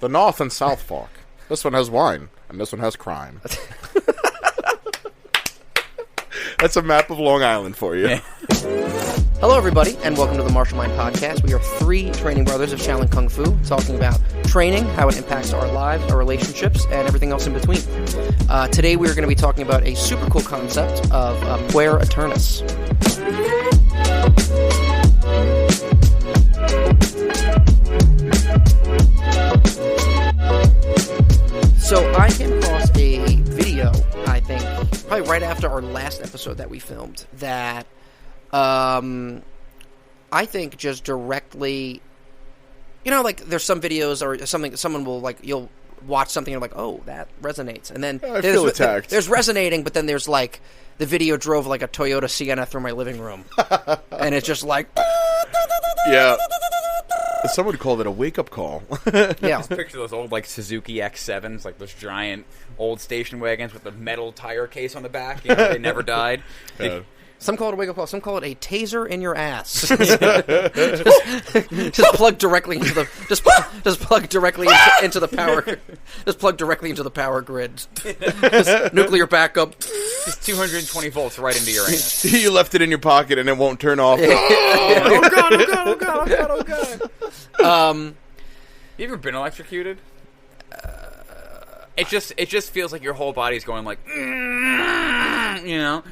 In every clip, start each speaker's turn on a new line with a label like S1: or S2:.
S1: The North and South Fork. This one has wine, and this one has crime. That's a map of Long Island for you.
S2: Yeah.
S3: Hello, everybody, and welcome to the Martial Mind Podcast. We are three training brothers of Shaolin Kung Fu, talking about training, how it impacts our lives, our relationships, and everything else in between. Today, we are going to be talking about a super cool concept of Puer Aeternus. So, I came across a video, I think, probably right after our last episode that we filmed, that I think just directly, you know, like there's some videos or something, someone will like, you'll watch something and you're like, oh, that resonates. And then
S1: I feel attacked.
S3: There's resonating, but then there's like, the video drove like a Toyota Sienna through my living room. And it's just like,
S1: yeah. Someone would call it a wake-up call.
S3: yeah.
S2: Just picture those old, like, Suzuki X7s, like those giant old station wagons with the metal tire case on the back. You know, they never died.
S3: Some call it a wake-up call. Some call it a taser in your ass. just plug directly into the just plug directly into the power. Just plug directly into the power grid. Just nuclear backup.
S2: Just 220 volts right into your anus.
S1: You left it in your pocket and it won't turn off.
S3: Oh god! Oh god! Oh god! Oh god! Oh god!
S2: You ever been electrocuted? It just feels like your whole body's going like, you know.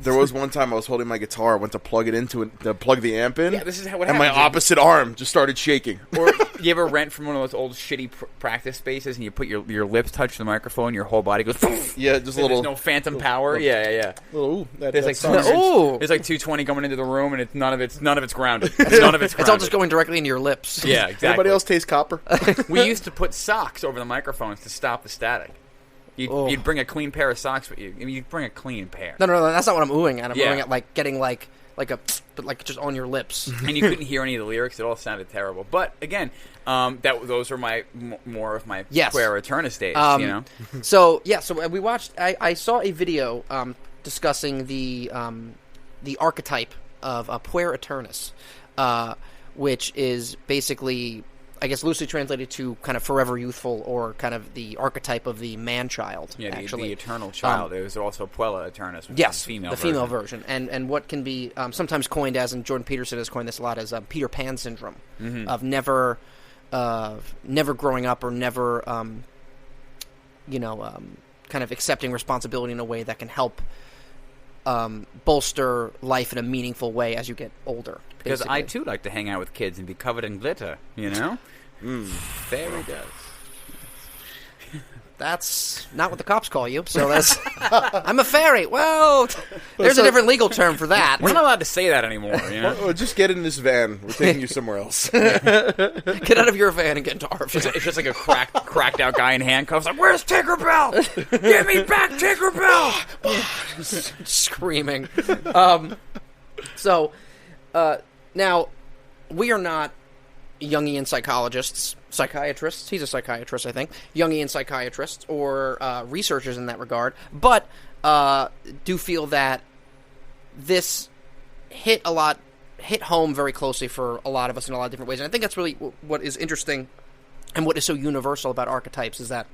S1: There was one time I was holding my guitar, I went to plug it into it, to plug the amp in.
S2: Yeah, this is what
S1: and
S2: happens.
S1: my opposite arm just started shaking.
S2: Or you ever rent from one of those old shitty practice spaces and you put your lips touch the microphone, your whole body goes. Poof,
S1: yeah, just a little.
S2: There's no phantom power. Yeah.
S1: Ooh,
S2: There's like
S1: sounds-
S2: there's like 220 coming into the room and it's none of it's grounded. It's none of it's grounded.
S3: It's all just going directly into your lips.
S2: Yeah, exactly.
S1: Anybody else taste copper?
S2: We used to put socks over the microphones to stop the static. You'd bring a clean pair of socks with you. I mean, you'd bring a clean pair.
S3: No, that's not what I'm oohing at. I'm
S2: Yeah.
S3: oohing at like getting like a, but like just on your lips.
S2: And you couldn't hear any of the lyrics. It all sounded terrible. But again, those are my more of my Puer Aeternus days. You know.
S3: So we watched. I saw a video discussing the archetype of Puer Aeternus, which is basically, I guess, loosely translated to kind of forever youthful, or kind of the archetype of the man-child.
S2: Yeah,
S3: actually.
S2: the eternal child. There was also Puella Aeternus, which
S3: Yes,
S2: is the
S3: female version. And what can be sometimes coined as, and Jordan Peterson has coined this a lot, as Peter Pan syndrome, of never growing up, or never, kind of accepting responsibility in a way that can help bolster life in a meaningful way as you get older.
S2: Because
S3: basically.
S2: I, too, like to hang out with kids and be covered in glitter, you know? Fairy dust.
S3: That's not what the cops call you, so that's... I'm a fairy. Well, there's a different legal term for that.
S2: We're not allowed to say that anymore, you know?
S1: Oh, just get in this van. We're taking you somewhere else.
S3: Get out of your van and get into our van.
S2: It's just like a cracked out guy in handcuffs. Like, where's Tinkerbell? Give me back Tinkerbell!
S3: Screaming. Now, we are not Jungian psychiatrists. He's a psychiatrist, I think. Jungian psychiatrists or researchers in that regard, but do feel that this hit home very closely for a lot of us in a lot of different ways. And I think that's really what is interesting and what is so universal about archetypes, is that,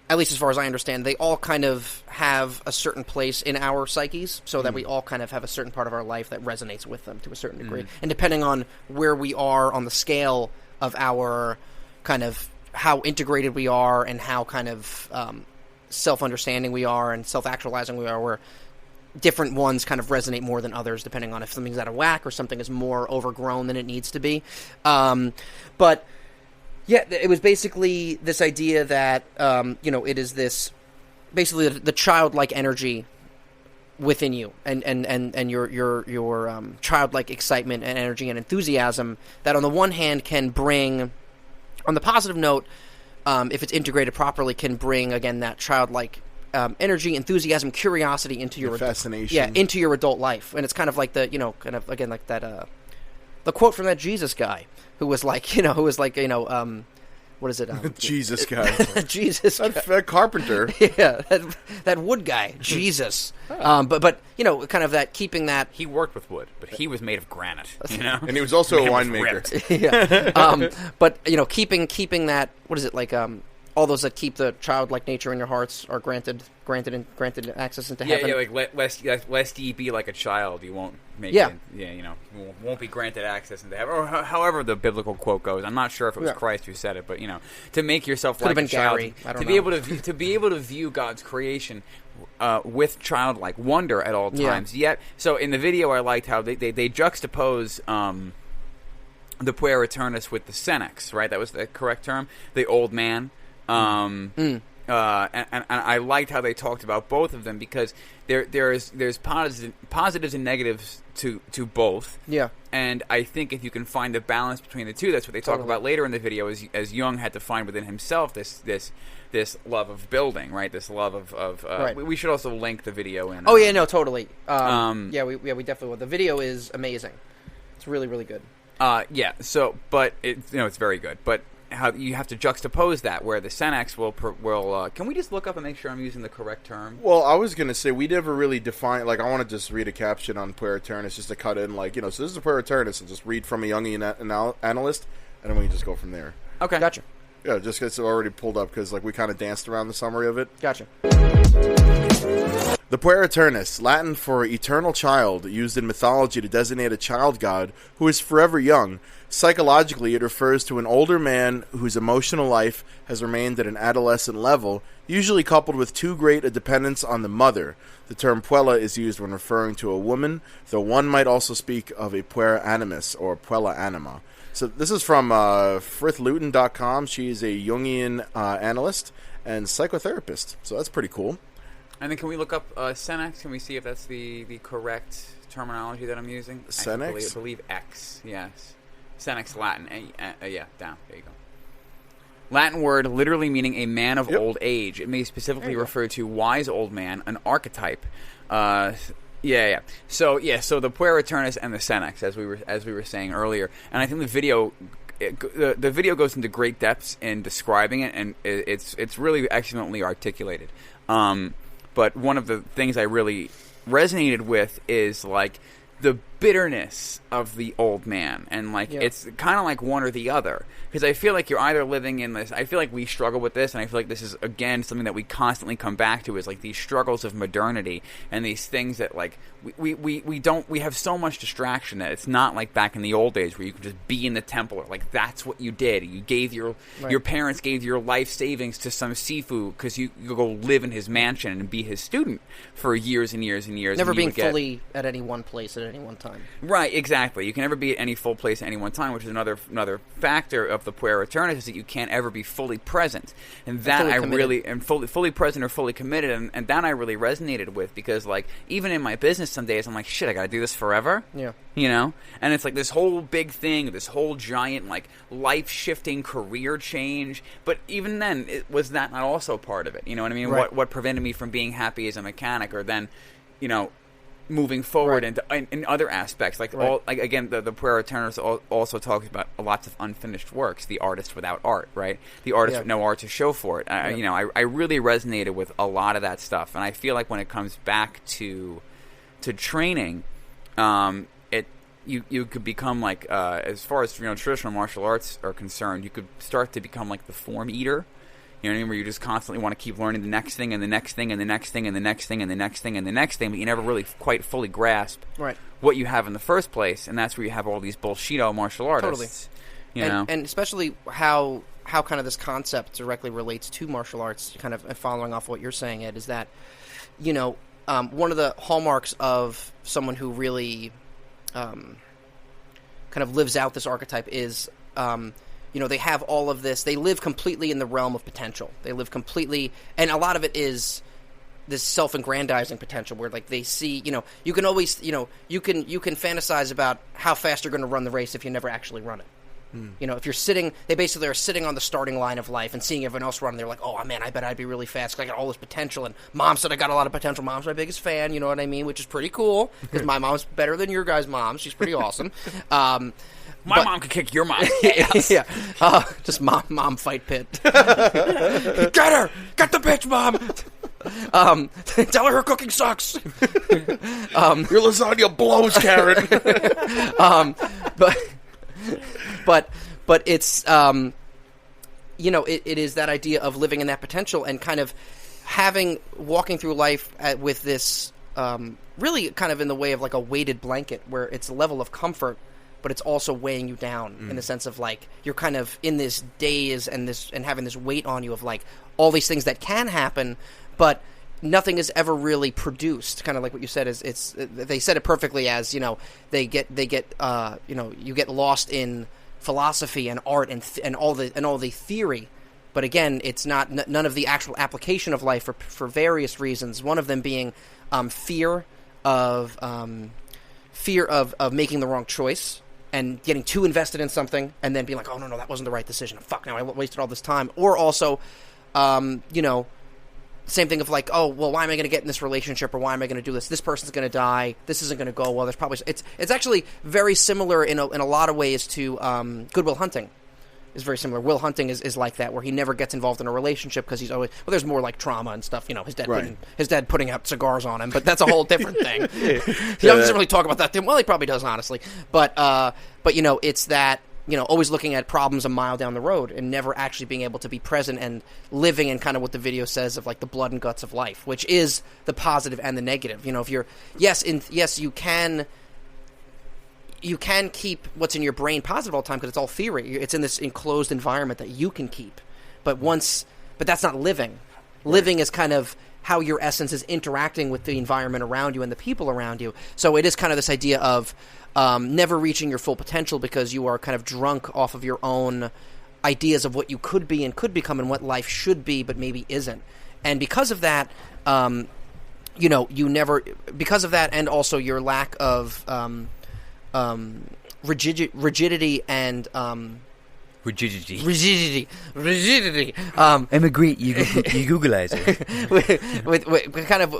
S3: at least as far as I understand, they all kind of have a certain place in our psyches, so that we all kind of have a certain part of our life that resonates with them to a certain degree. And depending on where we are on the scale of our kind of how integrated we are and how kind of self-understanding we are and self-actualizing we are, where different ones kind of resonate more than others, depending on if something's out of whack or something is more overgrown than it needs to be. But... yeah, it was basically this idea that, it is this, basically the childlike energy within you, and your childlike excitement and energy and enthusiasm that on the one hand can bring, on the positive note, if it's integrated properly, can bring, again, that childlike energy, enthusiasm, curiosity into your
S1: fascination.
S3: into your adult life. And it's kind of like the, kind of, again, like that, the quote from that Jesus guy who was like, what is it?
S1: Jesus guy.
S3: Jesus.
S1: That carpenter.
S3: Yeah, that wood guy, Jesus. But kind of that keeping that.
S2: He worked with wood, but he was made of granite.
S1: And he was also a winemaker.
S3: Yeah. But keeping that. What is it like? All those that keep the childlike nature in your hearts are granted access into heaven.
S2: Yeah, like lest ye be like a child, you won't make
S3: Yeah.
S2: it. Yeah, you won't be granted access into heaven, or however the biblical quote goes. I'm not sure if it was Christ who said it, but to make yourself like a child,
S3: Gary. I don't
S2: to
S3: know.
S2: be able to view God's creation with childlike wonder at all times.
S3: Yeah.
S2: Yet, so in the video, I liked how they juxtapose the Puer Aeternus with the Senex. Right, that was the correct term. The old man. And I liked how they talked about both of them because there's positives and negatives to both.
S3: Yeah.
S2: And I think if you can find the balance between the two, that's what they talk about later in the video. As Jung had to find within himself this love of building, right? This love of
S3: right.
S2: We should also link the video in.
S3: Oh yeah, no, totally. We definitely will. The video is amazing. It's really, really good.
S2: Yeah. So, but it's very good, but. How you have to juxtapose that, where the Senex will can we just look up and make sure I'm using the correct term?
S1: Well, I was gonna say we never really define. Like, I want to just read a caption on Puer Aeternus just to cut in, so this is a Puer Aeternus, and just read from a Jungian analyst, and then we can just go from there.
S3: Okay, gotcha.
S1: Yeah, just gets already pulled up because we kind of danced around the summary of it.
S3: Gotcha.
S1: The Puer Aeternus, Latin for eternal child, used in mythology to designate a child god who is forever young. Psychologically, it refers to an older man whose emotional life has remained at an adolescent level, usually coupled with too great a dependence on the mother. The term Puella is used when referring to a woman, though one might also speak of a puer animus or Puella anima. So this is from frithluton.com. She is a Jungian analyst and psychotherapist, so that's pretty cool.
S2: And then can we look up Senex? Can we see if that's the correct terminology that I'm using?
S1: Senex?
S2: I believe X, yes. Senex Latin. Yeah, down. There you go. Latin word literally meaning a man of old age. It may specifically refer to wise old man, an archetype. So the Puer Aeternus and the Senex, as we were saying earlier. And I think the video goes into great depths in describing it, and it's really excellently articulated. But one of the things I really resonated with is the bitterness of the old man, and it's kind of like one or the other, because I feel like you're either living in this. I feel like we struggle with this, and I feel like this is again something that we constantly come back to, is these struggles of modernity and these things that we have so much distraction that it's not like back in the old days where you could just be in the temple, or that's what you did. You gave your parents gave your life savings to some sifu because you go live in his mansion and be his student for years and years and years.
S3: Never being fully at any one place at any one time.
S2: Right, exactly. You can never be at any full place at any one time, which is another factor of the Puer Aeternus, is that you can't ever be fully present. And that I really am fully present or fully committed, and that I really resonated with, because even in my business some days I'm like, shit, I gotta do this forever.
S3: Yeah.
S2: And it's this whole big thing, this whole giant life-shifting career change. But even then, was that not also part of it? You know what I mean?
S3: Right.
S2: What prevented me from being happy as a mechanic, or then, moving forward in other aspects, the Puer Aeternus also talks about lots of unfinished works, the artist without art, right? The artist with no art to show for it. I really resonated with a lot of that stuff, and I feel like when it comes back to training, you could become as far as traditional martial arts are concerned, you could start to become the form eater. You know what I mean? Where you just constantly want to keep learning the next thing and the next thing and the next thing and the next thing and the next thing and the next thing, but you never really quite fully grasp what you have in the first place, and that's where you have all these bullshito martial artists.
S3: Totally. And especially how kind of this concept directly relates to martial arts, kind of following off what you're saying, Ed, is that, one of the hallmarks of someone who really kind of lives out this archetype is... they have all of this. They live completely in the realm of potential. They live completely, and a lot of it is this self-aggrandizing potential, where they see, you can always, you can fantasize about how fast you're going to run the race if you never actually run it. You know, if you're sitting, they basically are sitting on the starting line of life and seeing everyone else run. And they're like, oh man, I bet I'd be really fast because I got all this potential. And mom said I got a lot of potential. Mom's my biggest fan. You know what I mean? Which is pretty cool because my mom's better than your guys' mom. She's pretty awesome.
S2: My mom could kick your mom.
S3: Yeah. Just mom fight pit. Get her! Get the bitch, mom! Tell her cooking sucks.
S1: Your lasagna blows, Karen.
S3: But it's you know, it is that idea of living in that potential and kind of walking through life with this really kind of in the way of like a weighted blanket where it's a level of comfort, but it's also weighing you down in the sense of like you're kind of in this daze and having this weight on you of like all these things that can happen, but nothing is ever really produced. Kind of like what you said is they said it perfectly as, you know, they get you know, you get lost in philosophy and art and all the theory, but again, it's not none of the actual application of life for various reasons. One of them being fear of making the wrong choice and getting too invested in something and then being like, oh no, that wasn't the right decision. Fuck, now I wasted all this time. Or also, you know, same thing of like, oh, well, why am I going to get in this relationship or why am I going to do this? This person's going to die. This isn't going to go well. There's probably it's actually very similar in a lot of ways to Good Will Hunting. Is very similar. Will Hunting is like that, where he never gets involved in a relationship because he's always there's more like trauma and stuff. You know, his dad putting out cigars on him, but that's a whole different thing. He doesn't really talk about that. Well, he probably does, honestly. But you know, it's that, you know, always looking at problems a mile down the road and never actually being able to be present and living in kind of what the video says of like the blood and guts of life, which is the positive and the negative. You know, if you're you can keep what's in your brain positive all the time because it's all theory. It's in this enclosed environment that you can keep. But that's not living. Right. Living is kind of how your essence is interacting with the environment around you and the people around you. So it is kind of this idea of never reaching your full potential because you are kind of drunk off of your own ideas of what you could be and could become and what life should be but maybe isn't. And because of that, you know, because of that and also your lack of rigidity and rigidity.
S4: I'm a great Googleizer.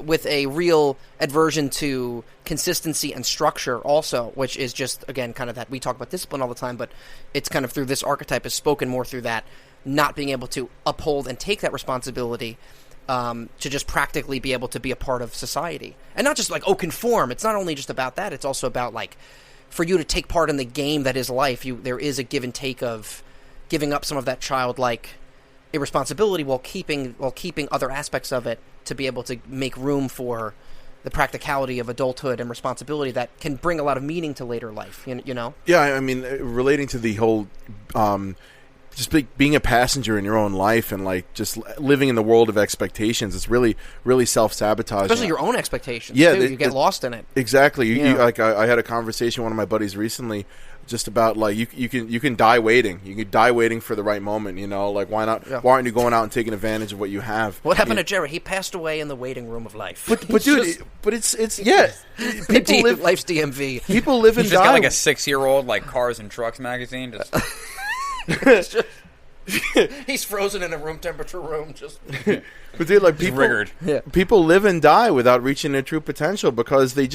S3: with a real aversion to consistency and structure also, which is just, again, kind of that we talk about discipline all the time, but it's kind of through this archetype is spoken more through that not being able to uphold and take that responsibility to just practically be able to be a part of society. And not just like, conform. It's not only just about that. It's also about like, for you to take part in the game that is life, there is a give and take of giving up some of that childlike irresponsibility while keeping other aspects of it to be able to make room for the practicality of adulthood and responsibility that can bring a lot of meaning to later life. You know?
S1: Yeah, I mean, relating to the whole just being a passenger in your own life and like just living in the world of expectations, it's really, really self-sabotaging.
S3: Especially your own expectations.
S1: Yeah,
S3: too. You get lost in it.
S1: Exactly. You like I had a conversation with one of my buddies recently, just about like you can die waiting. You can die waiting for the right moment. You know, like why not? Yeah. Why aren't you going out and taking advantage of what you have?
S3: What happened to Jared? He passed away in the waiting room of life.
S1: But dude, it's yeah.
S3: People live life's DMV.
S1: People live and
S2: He's
S1: die.
S2: Just got like a 6-year-old like Cars and Trucks magazine. Just
S3: he's frozen in a room temperature room. Just
S1: but dude, like people live and die without reaching their true potential because they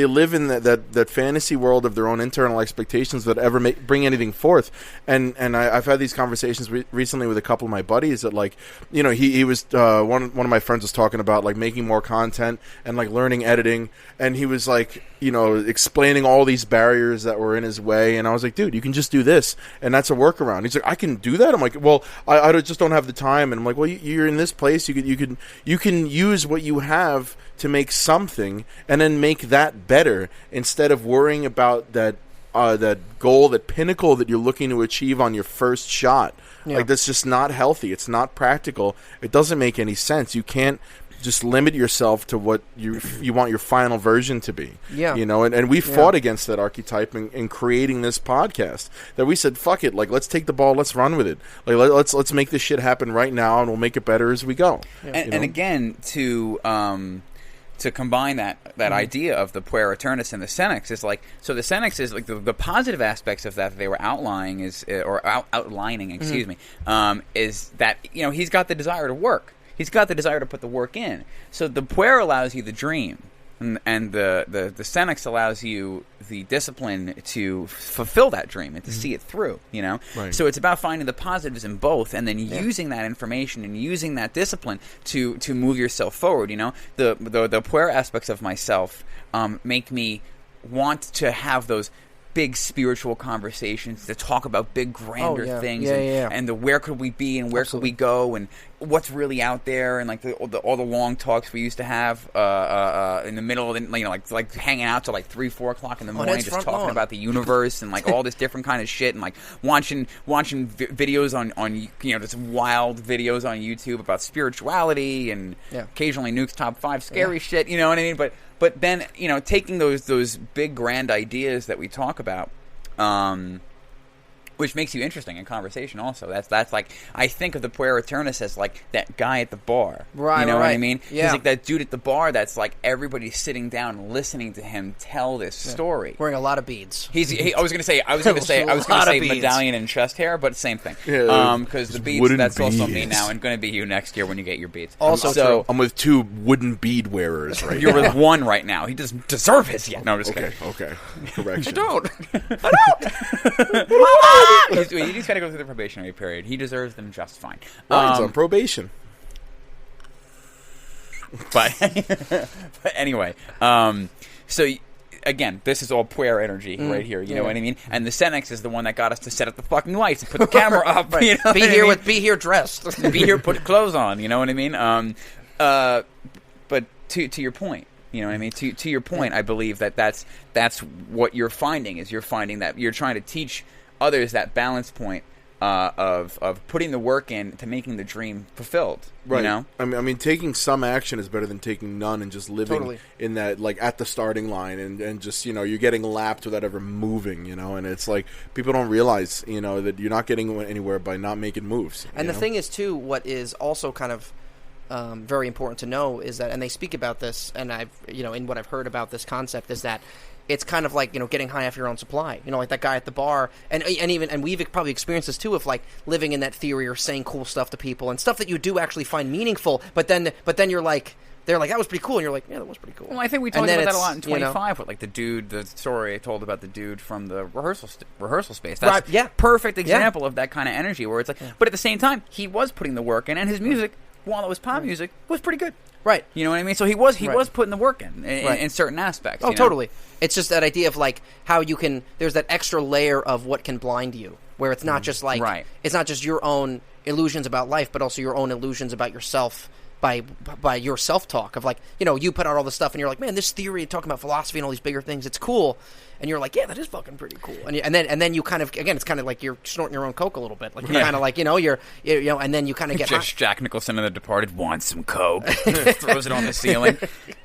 S1: live in that fantasy world of their own internal expectations that ever bring anything forth. And I've had these conversations recently with a couple of my buddies that, like, you know, he was one of my friends was talking about like making more content and like learning editing, and he was like, you know, explaining all these barriers that were in his way, and I was like, dude, you can just do this, and that's a workaround. He's like, I can do that. I'm like, well, I just don't have the time, and I'm like, well, you're in this place, you can use what you have to make something, and then make that better instead of worrying about that goal, that pinnacle that you're looking to achieve on your first shot. Yeah. Like, that's just not healthy. It's not practical. It doesn't make any sense. You can't just limit yourself to what you want your final version to be.
S3: Yeah.
S1: You know, and we fought against that archetype in creating this podcast. That we said, fuck it, like, let's take the ball, let's run with it. Like, let's make this shit happen right now, and we'll make it better as we go.
S2: Yeah. And again, to to combine that idea of the Puer Aeternus and the Senex is like, so the Senex is like the positive aspects of that they were outlining is outlining, excuse me, is that he's got the desire to work. He's got the desire to put the work in. So the Puer allows you the dream, and the Senex allows you the discipline to fulfill that dream and to see it through.
S1: Right.
S2: So it's about finding the positives in both, and then using that information and using that discipline to move yourself forward. The Puer aspects of myself make me want to have those big spiritual conversations to talk about big grander things and the where could we be and where could we go and what's really out there, and like all the long talks we used to have in the middle of the, like hanging out till like 3-4 o'clock in the morning just talking about the universe and like all this different kind of shit, and like watching videos on just wild videos on YouTube about spirituality and occasionally Nuke's top 5 scary shit, you know what I mean? But then, taking those big grand ideas that we talk about, which makes you interesting in conversation also. That's like, I think of the Puer Aeternus as like that guy at the bar.
S3: Right,
S2: you know
S3: right.
S2: what I mean?
S3: Yeah.
S2: He's like that dude at the bar that's like everybody's sitting down and listening to him tell this story.
S3: Wearing a lot of beads.
S2: I was gonna say medallion and chest hair, but same thing. Because the beads, that's also me now, and going to be you next year when you get your beads.
S3: Also true.
S1: I'm with 2 wooden bead wearers right
S2: You're
S1: now.
S2: with one right now. He doesn't deserve his yet. No, I'm just kidding.
S1: Okay. Correction.
S2: He's got to go through the probationary period. He deserves them just fine.
S1: He's on probation.
S2: But anyway, so again, this is all Puer energy right here. You know what I mean? And the Senex is the one that got us to set up the fucking lights and put the camera up.
S3: Right. Be here dressed.
S2: Be here, put clothes on. You know what I mean? But to your point. You know what I mean? To your point, I believe that's what you're finding is you're finding that you're trying to teach others that balance point of putting the work in to making the dream fulfilled.
S1: Right.
S2: You know?
S1: I mean, taking some action is better than taking none and just living in that, like, at the starting line and just, you're getting lapped without ever moving, and it's like people don't realize, that you're not getting anywhere by not making moves.
S3: And the thing is, too, what is also kind of very important to know is that, and they speak about this, and I've, in what I've heard about this concept is that it's kind of like, getting high off your own supply. Like that guy at the bar, and we've probably experienced this too, of like living in that theory or saying cool stuff to people and stuff that you do actually find meaningful. But then you're like, they're like, that was pretty cool, and you're like, yeah, that was pretty cool.
S2: Well, I think we talked about that a lot in 25 with like the story I told about the dude from the rehearsal space. That's perfect example of that kind of energy where it's like, but at the same time, he was putting the work in, and his music, while it was pop music, was pretty good.
S3: Right.
S2: You know what I mean? So he was putting the work in certain aspects.
S3: Oh, totally. It's just that idea of like how you can. There's that extra layer of what can blind you, where it's not just like it's not just your own illusions about life, but also your own illusions about yourself by your self-talk of like, you put out all this stuff and you're like, man, this theory talking about philosophy and all these bigger things, it's cool. And you're like, yeah, that is fucking pretty cool. And then you kind of, again, it's kind of like you're snorting your own coke a little bit. Like you're kind of like, you're and then you kind of get
S2: just Jack Nicholson in The Departed wants some coke, throws it on the ceiling.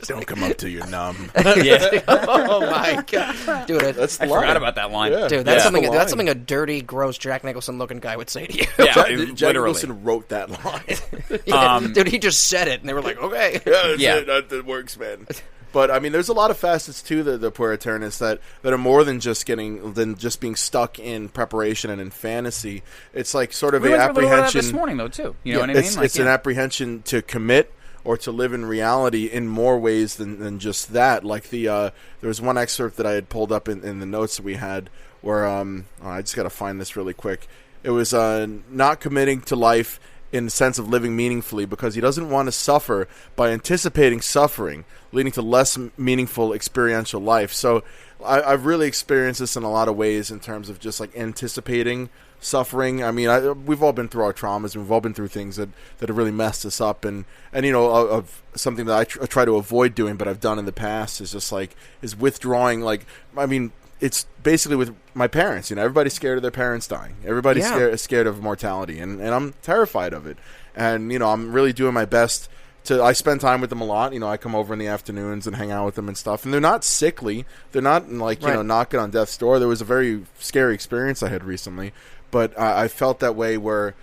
S1: Don't come up till you're numb.
S3: Oh my god, dude,
S2: I forgot about that line.
S1: Yeah.
S3: Dude, that's something a dirty, gross Jack Nicholson looking guy would say to you.
S2: Yeah,
S1: Jack Nicholson wrote that line.
S3: Dude, he just said it, and they were like, okay,
S1: that works, man. But I mean, there's a lot of facets to the Puer Aeternus that are more than just being stuck in preparation and in fantasy. It's like sort of
S2: an
S1: apprehension.
S2: This morning, though, too. You know what I mean?
S1: It's an apprehension to commit or to live in reality in more ways than just that. Like there was one excerpt that I had pulled up in the notes that we had where I just got to find this really quick. It was not committing to life in the sense of living meaningfully because he doesn't want to suffer by anticipating suffering, leading to less meaningful experiential life. So I've really experienced this in a lot of ways in terms of just like anticipating suffering. I mean, we've all been through our traumas, and we've all been through things that have really messed us up. And of something that I try to avoid doing, but I've done in the past is withdrawing. Like, I mean, it's basically with my parents. Everybody's scared of their parents dying. Everybody's scared of mortality, and I'm terrified of it. And I'm really doing my best I spend time with them a lot. I come over in the afternoons and hang out with them and stuff. And they're not sickly. They're not knocking on death's door. There was a very scary experience I had recently, but I felt that way where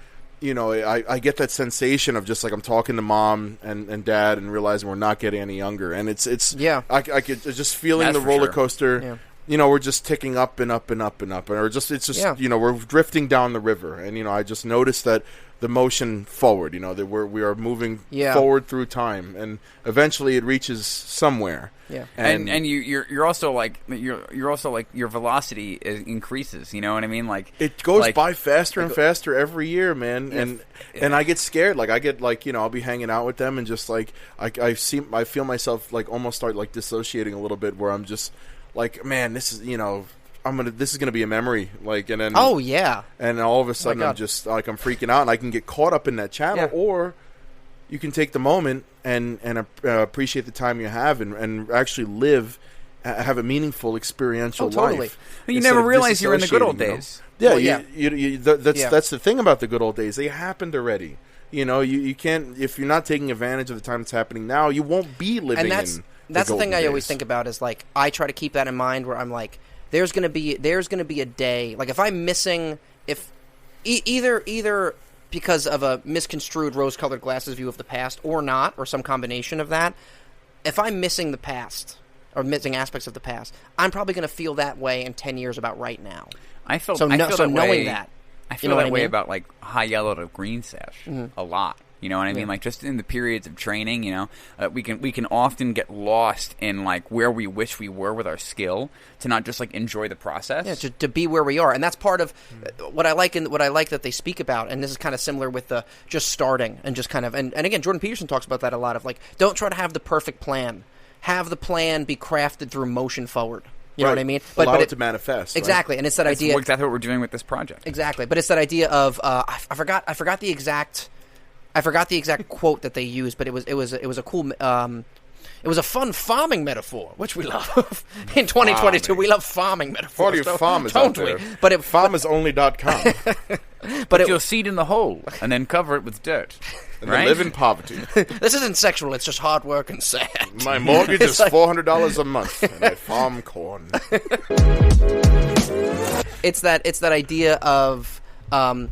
S1: I get that sensation of just like I'm talking to mom and dad and realizing we're not getting any younger, and it's
S3: Yeah.
S1: I could just feeling
S2: That's
S1: the
S2: for
S1: roller
S2: sure.
S1: coaster.
S3: Yeah.
S1: We're just ticking up and up and up and up, and it's just
S3: Yeah.
S1: we're drifting down the river, and I just noticed that the motion forward, that we are moving
S3: Yeah.
S1: forward through time, and eventually it reaches somewhere.
S3: Yeah.
S2: And you're also like your velocity increases. You know what I mean? Like
S1: it goes
S2: like-
S1: by faster and faster every year, man. And I get scared. Like I get like I'll be hanging out with them and just like I feel myself like almost start like dissociating a little bit, where I'm just like, man, this is this is gonna be a memory. Like and then
S3: Oh yeah.
S1: and all of a sudden I'm
S3: God.
S1: just like I'm freaking out, and I can get caught up in that channel,
S3: Yeah.
S1: or you can take the moment and appreciate the time you have and actually have a meaningful experiential
S3: Oh, totally.
S1: life.
S2: You
S1: instead
S2: never
S1: of
S2: realize you're in the good old
S1: disassociating,
S2: days.
S1: Yeah,
S3: Well, yeah.
S1: that's
S3: Yeah.
S1: that's the thing about the good old days. They happened already. You can't, if you're not taking advantage of the time that's happening now, you won't be living
S3: And that's
S1: in
S3: the thing
S1: golden
S3: I always
S1: days.
S3: think about is like I try to keep that in mind where I'm like there's gonna be a day like if I'm missing either because of a misconstrued rose-colored glasses view of the past or not, or some combination of that, if I'm missing the past or missing aspects of the past, I'm probably going to feel that way in 10 years about right now.
S2: I feel
S3: So
S2: that
S3: knowing
S2: way,
S3: that,
S2: I
S3: you
S2: feel
S3: know what
S2: that
S3: I
S2: way
S3: mean?
S2: about like high yellow to green sash a lot. You know what I mean? Like just in the periods of training, we can often get lost in like where we wish we were with our skill to not just like enjoy the process.
S3: Yeah, to be where we are, and that's part of what I like. What I like that they speak about, and this is kind of similar with the just starting and just kind of, and again, Jordan Peterson talks about that a lot. Of like, don't try to have the perfect plan. Have the plan be crafted through motion forward. You know what I mean?
S1: Allow it to manifest.
S3: Exactly, and it's that
S2: That's
S3: idea.
S2: exactly what we're doing with this project.
S3: Exactly, but it's that idea of I forgot the exact quote that they used, but it was a cool. It was a fun farming metaphor, which we love. In 2022,
S1: Farming.
S3: we love farming metaphors.
S1: For you farmers
S3: don't
S1: out
S3: we?
S1: there.
S3: But it,
S1: Farmersonly.com.
S2: Put your seed in the hole and then cover it with dirt.
S1: And
S2: Right?
S1: they live in poverty.
S3: this isn't sexual. It's just hard work and sad.
S1: My mortgage is
S3: like-
S1: $400 a month, and I farm corn.
S3: It's that idea of, and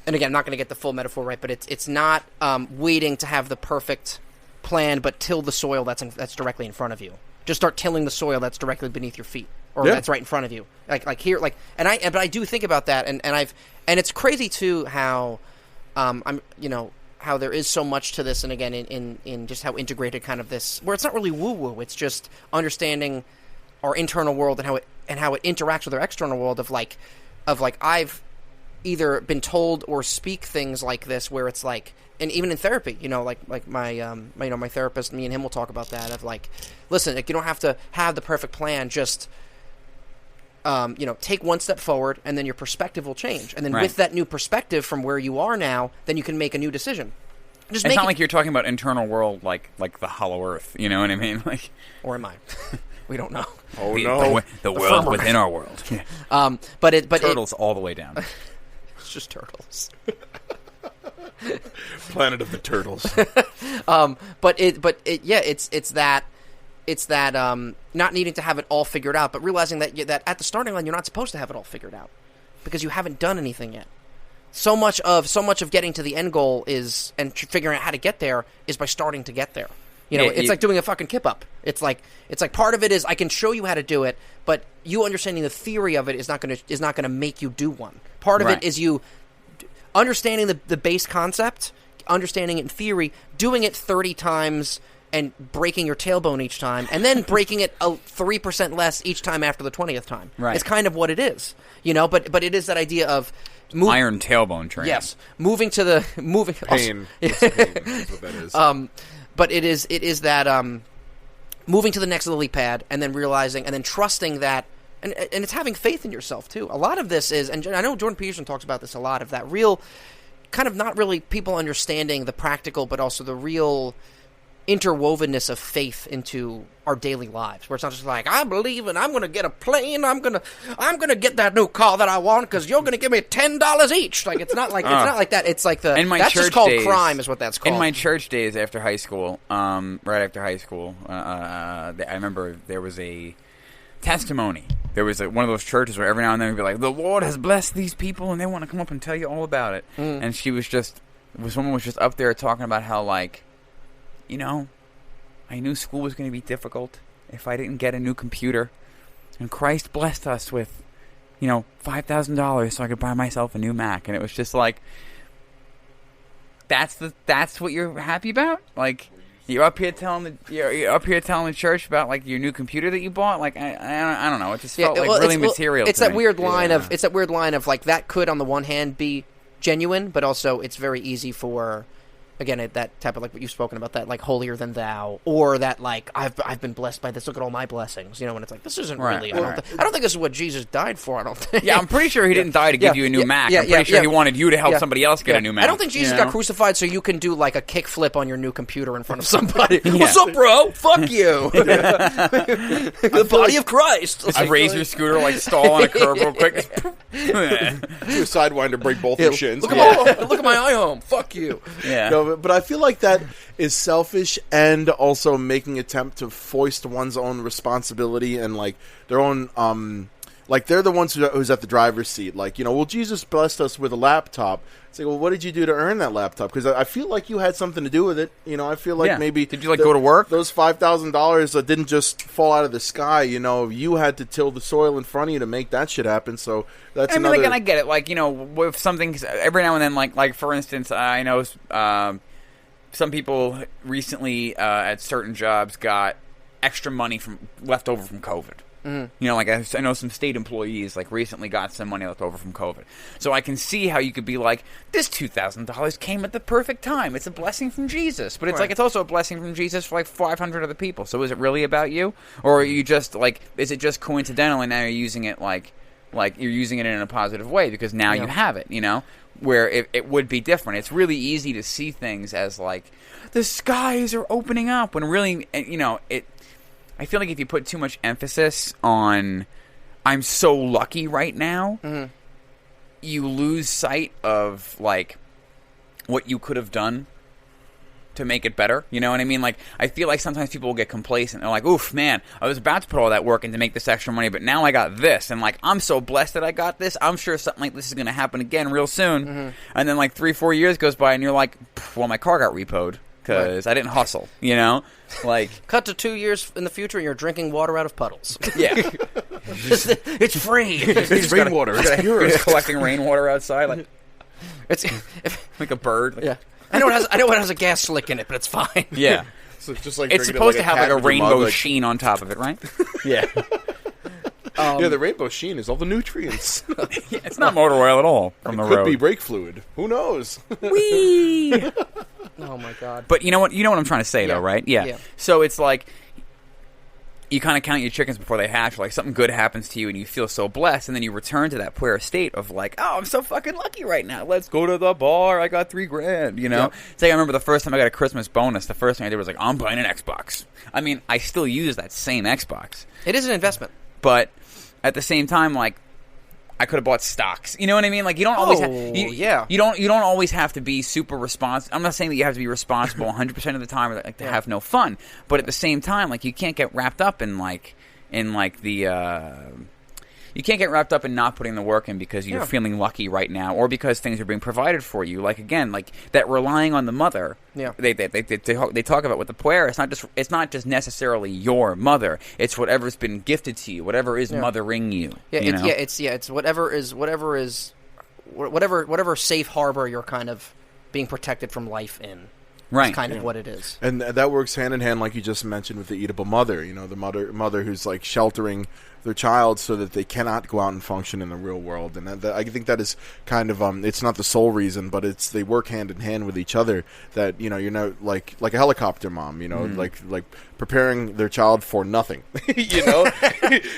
S3: again, I'm not going to get the full metaphor right, but it's not waiting to have the perfect plan, but till the soil that's directly in front of you. Just start tilling the soil that's directly beneath your feet, or
S1: Yeah.
S3: that's right in front of you. Like here, but I do think about that, and it's crazy too how how there is so much to this, and again in just how integrated kind of this, where it's not really woo woo, it's just understanding our internal world and how it interacts with our external world of I've either been told or speak things like this where it's like, and even in therapy, like my my therapist, me and him will talk about that of like, listen, like, you don't have to have the perfect plan, just take one step forward and then your perspective will change, and then
S2: Right.
S3: with that new perspective from where you are now, then you can make a new decision. Just
S2: It's
S3: make
S2: not
S3: it,
S2: like you're talking about internal world like the hollow earth. You know what I mean? Like
S3: or am I? We don't know.
S1: Oh,
S2: the,
S1: no.
S2: the world within our world.
S3: But
S2: Turtles all the way down.
S3: it's just turtles.
S1: Planet of the Turtles.
S3: It's that not needing to have it all figured out, but realizing that at the starting line you're not supposed to have it all figured out because you haven't done anything yet. So much of getting to the end goal is, and figuring out how to get there is by starting to get there. It's like doing a fucking kip up. It's like part of it is I can show you how to do it, but you understanding the theory of it is not gonna make you do one. Part of
S2: Right.
S3: it is you understanding the base concept, understanding it in theory, doing it 30 times and breaking your tailbone each time, and then breaking it 3% less each time after the 20th time.
S2: Right.
S3: It's kind of what it is, but it is that idea of
S2: Iron tailbone training.
S3: Yes, moving.
S1: Pain. It's pain. That's what that is.
S3: But it is that moving to the next lily pad and then realizing and then trusting that, and it's having faith in yourself too. A lot of this is, and I know Jordan Peterson talks about this a lot, of that real kind of not really people understanding the practical, but also the real interwovenness of faith into our daily lives, where it's not just like, I believe and I'm going to get a plane, I'm going to get that new car that I want because you're going to give me $10 each. Like it's not like that. It's like that's just called crime, is what that's called.
S2: In my church days after high school, right after high school, I remember there was a testimony there was one of those churches where every now and then we'd be like, the Lord has blessed these people, and they want to come up and tell you all about it. And someone was just up there talking about how, like, you know, I knew school was going to be difficult if I didn't get a new computer, and Christ blessed us with, you know, $5,000 so I could buy myself a new Mac. And it was just like, that's what you're happy about? Like, you're up here telling the church about, like, your new computer that you bought? Like, I don't know. It just felt really material.
S3: It's that weird line of like, that could on the one hand be genuine, but also it's very easy for, again, that type of, like, what you've spoken about, that, like, holier than thou, or that, like, I've been blessed by this, look at all my blessings, you know, and it's like, this isn't really, I don't think this is what Jesus died for, I don't think.
S2: Yeah, I'm pretty sure he didn't die to give you a new Mac. I'm pretty sure he wanted you to help somebody else get a new Mac.
S3: I don't think Jesus got crucified so you can do, like, a kickflip on your new computer in front of somebody. What's up, bro? Fuck you. The body of Christ.
S2: Just raise your scooter, like, stall on a curb real quick.
S1: Do a sidewinder, break both your shins.
S3: Look at my iHome. Fuck you.
S2: Yeah.
S1: No, but I feel like that is selfish and also making attempt to foist one's own responsibility and, like, their own, like, they're the ones who's at the driver's seat. Like, you know, well, Jesus blessed us with a laptop. It's like, well, what did you do to earn that laptop? Because I feel like you had something to do with it. You know, I feel like maybe...
S2: Did you, like, go to work?
S1: Those $5,000 didn't just fall out of the sky. You know, you had to till the soil in front of you to make that shit happen. So that's another...
S2: Like, and I get it. Like, you know, with something... Every now and then, like for instance, I know some people recently at certain jobs got extra money left over from COVID. You know, like, I know some state employees, like, recently got some money left over from COVID. So I can see how you could be like, this $2,000 came at the perfect time. It's a blessing from Jesus. But it's like, it's also a blessing from Jesus for, like, 500 other people. So is it really about you? Or are you just, like, is it just coincidental and now you're using it, like you're using it in a positive way because now you have it, you know? Where it would be different. It's really easy to see things as, like, the skies are opening up, when really, you know, I feel like if you put too much emphasis on I'm so lucky right now, you lose sight of, like, what you could have done to make it better. You know what I mean? Like, I feel like sometimes people will get complacent. They're like, oof, man, I was about to put all that work in to make this extra money, but now I got this. And, like, I'm so blessed that I got this. I'm sure something like this is going to happen again real soon. And then, like, 3-4 years goes by and you're like, well, my car got repoed because I didn't hustle, you know? Like,
S3: cut to 2 years in the future and you're drinking water out of puddles.
S2: Yeah.
S3: It's free.
S1: It's rainwater.
S2: It's collecting rainwater outside, like,
S3: It's
S2: like a bird. Like,
S3: yeah. I know it has a gas slick in it, but it's fine.
S2: Yeah.
S1: So it's just like
S2: It's
S1: drinking,
S2: supposed
S1: like,
S2: to have,
S1: cat
S2: like, a
S1: with your
S2: rainbow
S1: mug, like-
S2: sheen on top of it, right? Yeah.
S1: yeah, the rainbow sheen is all the nutrients.
S2: Yeah, it's not motor oil at all from the
S1: Could
S2: road.
S1: be brake fluid. Who knows?
S2: Whee!
S3: Oh my god.
S2: But you know what I'm trying to say, though, right? Yeah. So it's like, you kind of count your chickens before they hatch. Like, something good happens to you and you feel so blessed, and then you return to that Puer state of, like, oh, I'm so fucking lucky right now. Let's go to the bar. I got $3,000, you know?
S3: Yeah.
S2: It's like, I remember the first time I got a Christmas bonus, the first thing I did was like, I'm buying an Xbox. I mean, I still use that same Xbox.
S3: It is an investment.
S2: But at the same time, like, I could have bought stocks. You know what I mean? Like, you don't always you don't always have to be super responsible. I'm not saying that you have to be responsible 100% of the time or, like, to have no fun, but at the same time, like, you can't get wrapped up in you can't get wrapped up in not putting the work in because you're feeling lucky right now, or because things are being provided for you. Like, again, like, that relying on the mother.
S3: Yeah.
S2: They talk about with the Puer. It's not just necessarily your mother. It's whatever's been gifted to you, whatever is mothering you.
S3: Yeah.
S2: You know?
S3: It's whatever safe harbor you're kind of being protected from life in.
S2: Right.
S3: That's kind of what it is.
S1: And that works hand in hand, like you just mentioned, with the eatable mother. You know, the mother who's, like, sheltering their child so that they cannot go out and function in the real world. And I think that is kind of it's not the sole reason, but they work hand in hand with each other. That, you know, you're not like a helicopter mom. You know, like preparing their child for nothing. You know,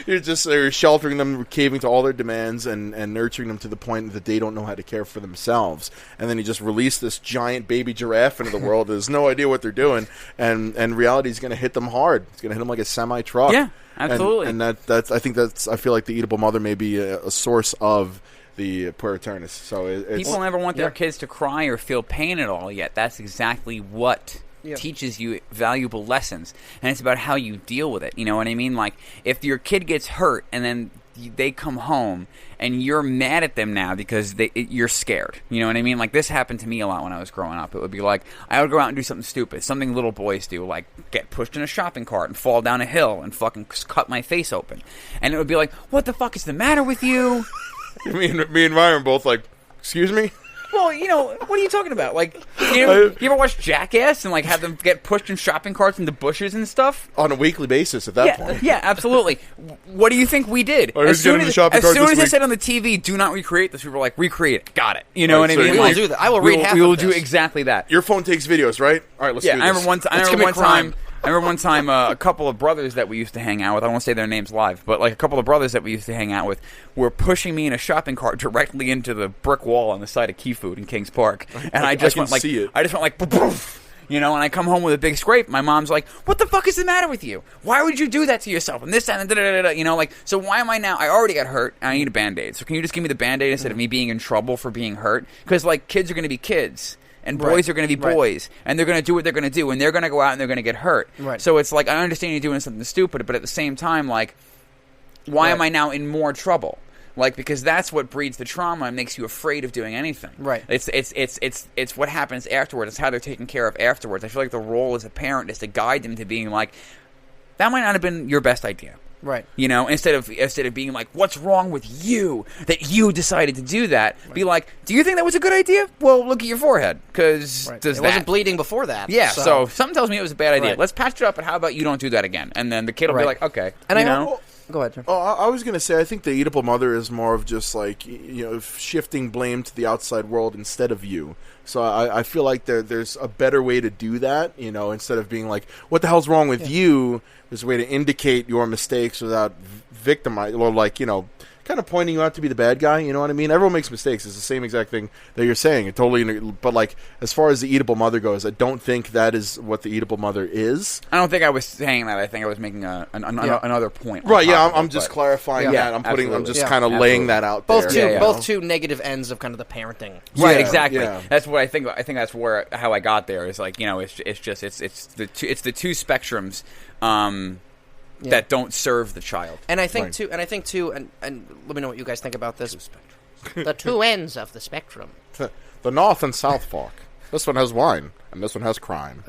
S1: you're sheltering them, caving to all their demands, and nurturing them to the point that they don't know how to care for themselves. And then you just release this giant baby giraffe into the world that has no idea what they're doing, and reality is going to hit them hard. It's going to hit them like a semi truck.
S2: Yeah. Absolutely.
S1: And I feel like the eatable mother may be a source of the Puer Aeternus. So it's,
S2: people never want their kids to cry or feel pain at all, yet that's exactly what teaches you valuable lessons. And it's about how you deal with it. You know what I mean? Like, if your kid gets hurt and then they come home and you're mad at them now because you're scared. You know what I mean? Like, this happened to me a lot when I was growing up. It would be like, I would go out and do something stupid, something little boys do, like get pushed in a shopping cart and fall down a hill and fucking cut my face open. And it would be like, what the fuck is the matter with you?
S1: Me and Ryan are both like, excuse me?
S2: Well, you know, what are you talking about? Like, you ever watch Jackass and, like, have them get pushed in shopping carts into bushes and stuff?
S1: On a weekly basis at that point.
S2: Yeah, absolutely. What do you think we did?
S1: As soon as
S2: they said on the TV, do not recreate this, we were like, recreate it. Got it. You know what I mean?
S3: We will do that. I will read half of this.
S2: We will do exactly that.
S1: Your phone takes videos, right? All right, let's do this.
S2: I remember one time a couple of brothers that we used to hang out with, I won't say their names live, but like a couple of brothers that we used to hang out with were pushing me in a shopping cart directly into the brick wall on the side of Key Food in Kings Park. And I just went like, you know, and I come home with a big scrape. My mom's like, what the fuck is the matter with you? Why would you do that to yourself? And this, that, and da-da-da-da. You know, like, so why am I now? I already got hurt, and I need a Band-Aid. So can you just give me the Band-Aid instead of me being in trouble for being hurt? Because, like, kids are going to be kids. And boys are going to be boys, and they're going to do what they're going to do, and they're going to go out and they're going to get hurt.
S3: Right.
S2: So it's like, I understand you're doing something stupid, but at the same time, like, why am I now in more trouble? Like, because that's what breeds the trauma and makes you afraid of doing anything.
S3: Right.
S2: It's what happens afterwards. It's how they're taken care of afterwards. I feel like the role as a parent is to guide them to being like, that might not have been your best idea.
S3: Right.
S2: You know, instead of being like, what's wrong with you that you decided to do that? Right. Be like, do you think that was a good idea? Well, look at your forehead, because
S3: it wasn't bleeding before that.
S2: Yeah, so something tells me it was a bad idea.
S3: Right.
S2: Let's patch it up, and how about you don't do that again? And then the kid will be like, okay.
S3: And
S2: Go ahead, Jim.
S1: Oh, I was going to say, I think the Oedipal mother is more of just like, you know, shifting blame to the outside world instead of you. So I feel like there's a better way to do that, you know, instead of being like, what the hell's wrong with you? There's a way to indicate your mistakes without victimizing, or like, you know, kind of pointing you out to be the bad guy, you know what I mean? Everyone makes mistakes. It's the same exact thing that you're saying. But like, as far as the Oedipal mother goes, I don't think that is what the Oedipal mother is.
S2: I don't think I was saying that. I think I was making another point.
S1: Right, yeah, I'm just clarifying that. I'm just kind of laying that out there.
S3: Both two negative ends of kind of the parenting.
S2: Right, exactly. Yeah. That's what I think. I think that's how I got there. Is like, you know, it's the two spectrums. That don't serve the child.
S3: And I think too, and let me know what you guys think about this. The two ends of the spectrum.
S1: The North and South Fork. This one has wine, and this one has crime.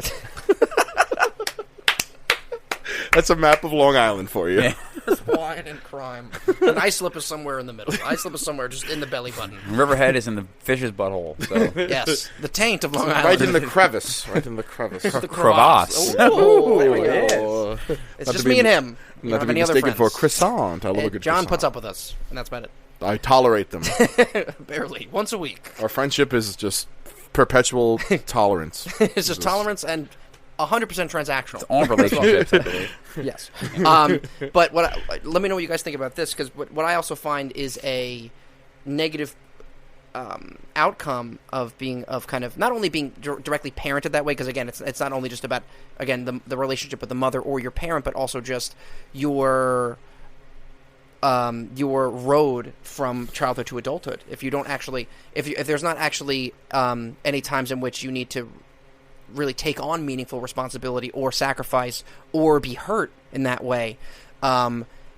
S1: That's a map of Long Island for you.
S2: Yeah.
S3: There's wine and crime. And Islip is somewhere in the middle. Islip is somewhere just in the belly button.
S2: Riverhead is in the fish's butthole. So.
S3: Yes, the taint of Long Island.
S1: Right in the crevice. Right in the crevice.
S3: The
S2: crevasse.
S3: Ooh, there we go. It's just me and him.
S1: Not to be mistaken for a croissant. I love a good
S3: John
S1: croissant.
S3: puts up with us, and that's about it.
S1: I tolerate them.
S3: Barely. Once a week.
S1: Our friendship is just perpetual tolerance.
S3: It's just tolerance and 100% transactional.
S2: It's all relationships, I believe.
S3: Yes. But let me know what you guys think about this, because what I also find is a negative outcome of kind of not only being directly parented that way, because again, it's not only just about, again, the relationship with the mother or your parent, but also just your road from childhood to adulthood. If you don't actually, if there's not actually any times in which you need to really take on meaningful responsibility or sacrifice or be hurt in that way,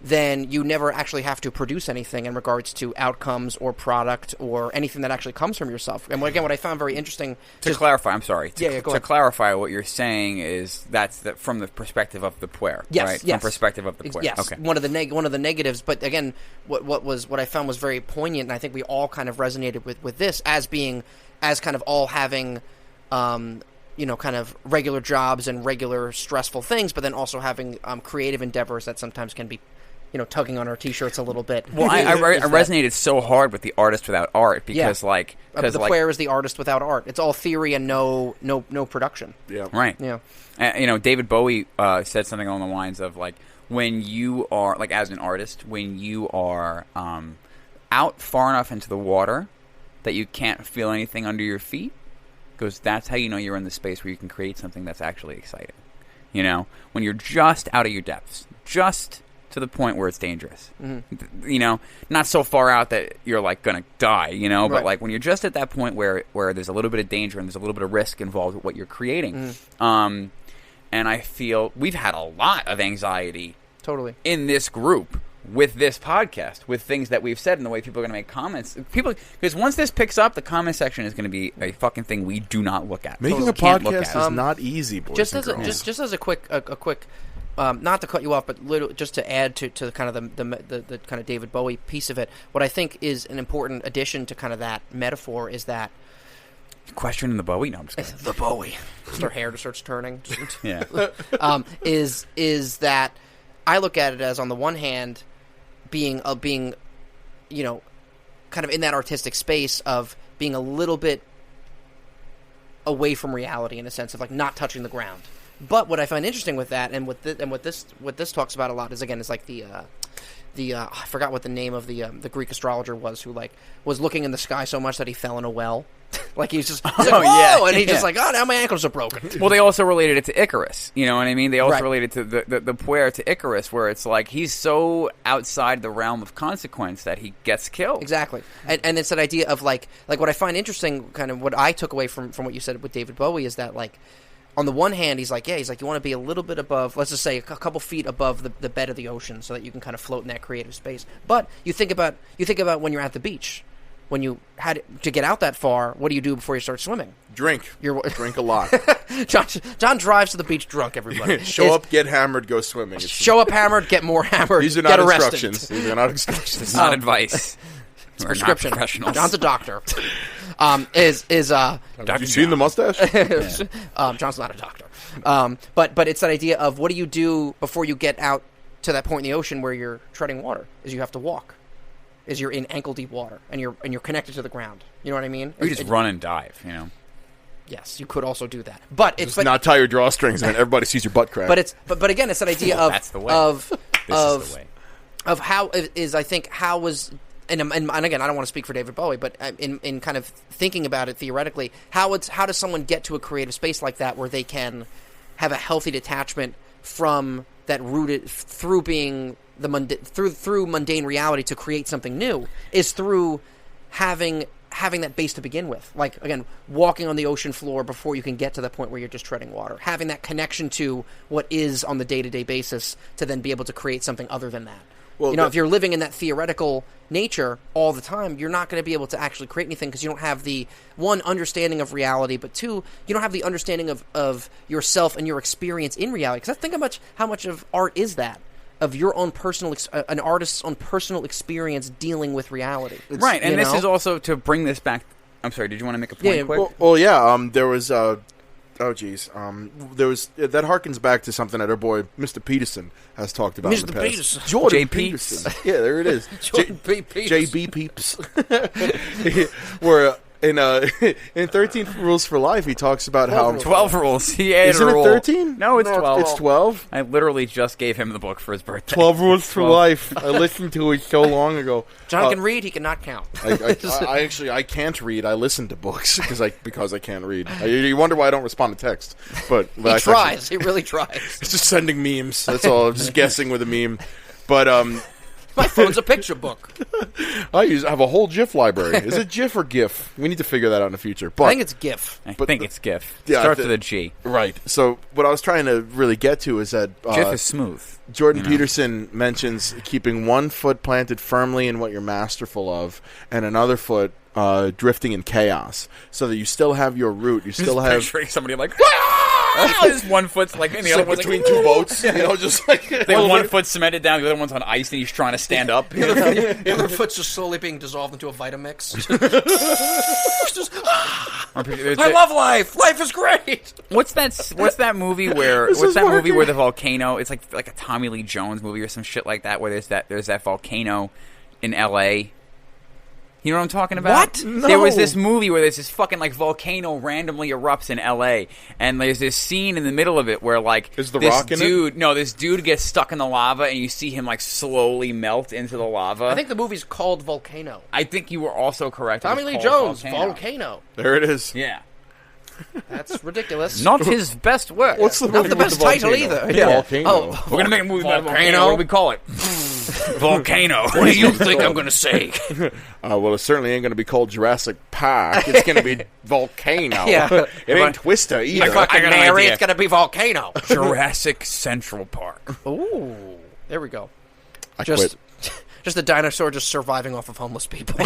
S3: then you never actually have to produce anything in regards to outcomes or product or anything that actually comes from yourself. And again, what I found very interesting...
S2: To clarify, I'm sorry.
S3: Go ahead.
S2: To clarify, what you're saying is that's from the perspective of the Puer,
S3: yes,
S2: right?
S3: Yes.
S2: From perspective of the Puer.
S3: Yes,
S2: okay.
S3: One of the negatives, but again, what I found was very poignant, and I think we all kind of resonated with this as kind of all having... kind of regular jobs and regular stressful things, but then also having creative endeavors that sometimes can be, tugging on our t-shirts a little bit.
S2: Well, I resonated so hard with the artist without art because,
S3: the Puer is the artist without art. It's all theory and no production.
S1: Yeah,
S2: right.
S3: Yeah,
S2: David Bowie said something along the lines of when you are as an artist, when you are out far enough into the water that you can't feel anything under your feet. Because that's how you know you're in the space where you can create something that's actually exciting. When you're just out of your depths, just to the point where it's dangerous. Mm-hmm. Not so far out that you're gonna die. But
S3: right.
S2: When you're just at that point where there's a little bit of danger and there's a little bit of risk involved with what you're creating.
S3: Mm-hmm.
S2: And I feel we've had a lot of anxiety.
S3: Totally.
S2: In this group, with this podcast, with things that we've said and the way people are going to make comments. Because once this picks up, the comment section is going to be a fucking thing we do not look at.
S1: Making a podcast is not easy, boys
S3: just
S1: and girls.
S3: just as a quick not to cut you off, but just to add to kind of the kind of David Bowie piece of it. What I think is an important addition to kind of that metaphor is that
S2: Questioning the Bowie? No, I'm just kidding.
S3: the Bowie. Her hair just starts turning.
S2: Yeah.
S3: Is that I look at it as, on the one hand, being you know, kind of in that artistic space of being a little bit away from reality in a sense of like not touching the ground. But what I find interesting with that, and what this talks about a lot, is again is like the I forgot what the name of the Greek astrologer was, who like was looking in the sky so much that he fell in a well. Like he's like, whoa!
S2: Yeah.
S3: And he's just like, oh, now my ankles are broken.
S2: Well, they also related it to Icarus. You know what I mean? They also related to the Puer to Icarus, where it's like he's so outside the realm of consequence that he gets killed.
S3: Exactly. And it's that idea of like what I find interesting, kind of what I took away from what you said with David Bowie, is that like, on the one hand, he's like, you want to be a little bit above, let's just say a couple feet above the bed of the ocean, so that you can kind of float in that creative space. But you think about when you're at the beach, when you had to get out that far, what do you do before you start swimming?
S1: Drink a lot.
S3: John drives to the beach drunk. Everybody
S1: show up, get hammered, go swimming.
S3: Show up hammered, get more hammered.
S1: These are
S3: get
S1: not
S3: arrested.
S1: instructions. These are not instructions.
S2: It's not advice.
S3: It's prescription.
S2: Professionals.
S3: John's a doctor.
S1: Have you seen the mustache?
S3: John's not a doctor. But it's that idea of what do you do before you get out to that point in the ocean where you're treading water? Is you have to walk. Is you're in ankle deep water and you're connected to the ground. You know what I mean?
S2: Or you just run and dive. You know.
S3: Yes, you could also do that. But it's
S1: not tie your drawstrings and everybody sees your butt crack.
S3: But again, it's that idea of
S2: that's the way.
S3: Of
S2: this is the way.
S3: Of how is, I think, how was. And again, I don't want to speak for David Bowie, but in kind of thinking about it theoretically, how does someone get to a creative space like that where they can have a healthy detachment from that, rooted through being through mundane reality to create something new, is through having that base to begin with. Like, again, walking on the ocean floor before you can get to the point where you're just treading water, having that connection to what is on the day-to-day basis to then be able to create something other than that. Well, if you're living in that theoretical nature all the time, you're not going to be able to actually create anything because you don't have the, one, understanding of reality, but two, you don't have the understanding of yourself and your experience in reality. Because think how much of art is that, of your own personal, an artist's own personal experience dealing with reality.
S2: Right, and this is also to bring this back. I'm sorry, did you want to make a point quick?
S1: There was... Oh, geez. There was that harkens back to something that our boy Mr. Peterson has talked about in the past.
S3: Peterson.
S1: Jordan
S2: J.
S1: Peterson. Yeah, there it is.
S3: P. Peeps.
S1: J.B. Peeps. Where in 13 Rules for Life, he talks about how
S2: 12 rules. He added
S1: Isn't
S2: a
S1: it
S2: rule.
S1: 13?
S2: No, it's 12.
S1: It's 12.
S2: I literally just gave him the book for his birthday.
S1: 12 Rules for Life. I listened to it so long ago.
S3: John can read, he cannot count.
S1: I can't read. I listen to books because I can't read. You wonder why I don't respond to text. But
S3: he tries. He really tries.
S1: It's just sending memes. That's all. I'm just guessing with a meme. But
S3: my phone's a picture book.
S1: I have a whole GIF library. Is it GIF or GIF? We need to figure that out in the future. But
S3: I think it's GIF.
S2: I think it's GIF.
S1: Yeah,
S2: Starts with a G.
S1: Right. So what I was trying to really get to is that
S2: GIF is smooth.
S1: Jordan Peterson mentions keeping one foot planted firmly in what you're masterful of, and another foot drifting in chaos, so that you still have your root. You still have
S2: picturing somebody like. His one foot's like in the other one's
S1: between
S2: like,
S1: two boats, just like
S2: one foot's cemented down, the other one's on ice, and he's trying to stand up.
S3: The other foot's just slowly being dissolved into a Vitamix. I love life. Life is great.
S2: What's that movie where? Movie where the volcano? It's like a Tommy Lee Jones movie or some shit like that, where there's that volcano in L.A. You know what I'm talking about?
S3: What?
S1: No.
S2: There was this movie where there's this fucking like volcano randomly erupts in L.A. and there's this scene in the middle of it where like
S1: is the Rock in it?
S2: No, this dude gets stuck in the lava and you see him like slowly melt into the lava.
S3: I think the movie's called Volcano.
S2: I think you were also correct.
S3: Tommy Lee Jones, Volcano.
S1: There it is.
S2: Yeah.
S3: That's ridiculous.
S2: Not his best work.
S1: What's the movie
S3: Not the
S1: with
S3: best
S1: volcano?
S3: title either.
S1: Yeah.
S3: Volcano.
S1: Oh,
S2: we're gonna make a movie about
S3: Volcano.
S2: What do we call it? Volcano.
S3: What do you think I'm gonna say?
S1: Well, it certainly ain't going to be called Jurassic Park. It's going to be Volcano.
S3: Yeah.
S1: It ain't Twister either.
S3: I fucking
S2: got an
S3: Mary,
S2: idea.
S3: it's gonna be Volcano.
S2: Jurassic Central Park.
S3: Ooh, there we go.
S1: I
S3: Just
S1: quit.
S3: Just a dinosaur just surviving off of homeless people.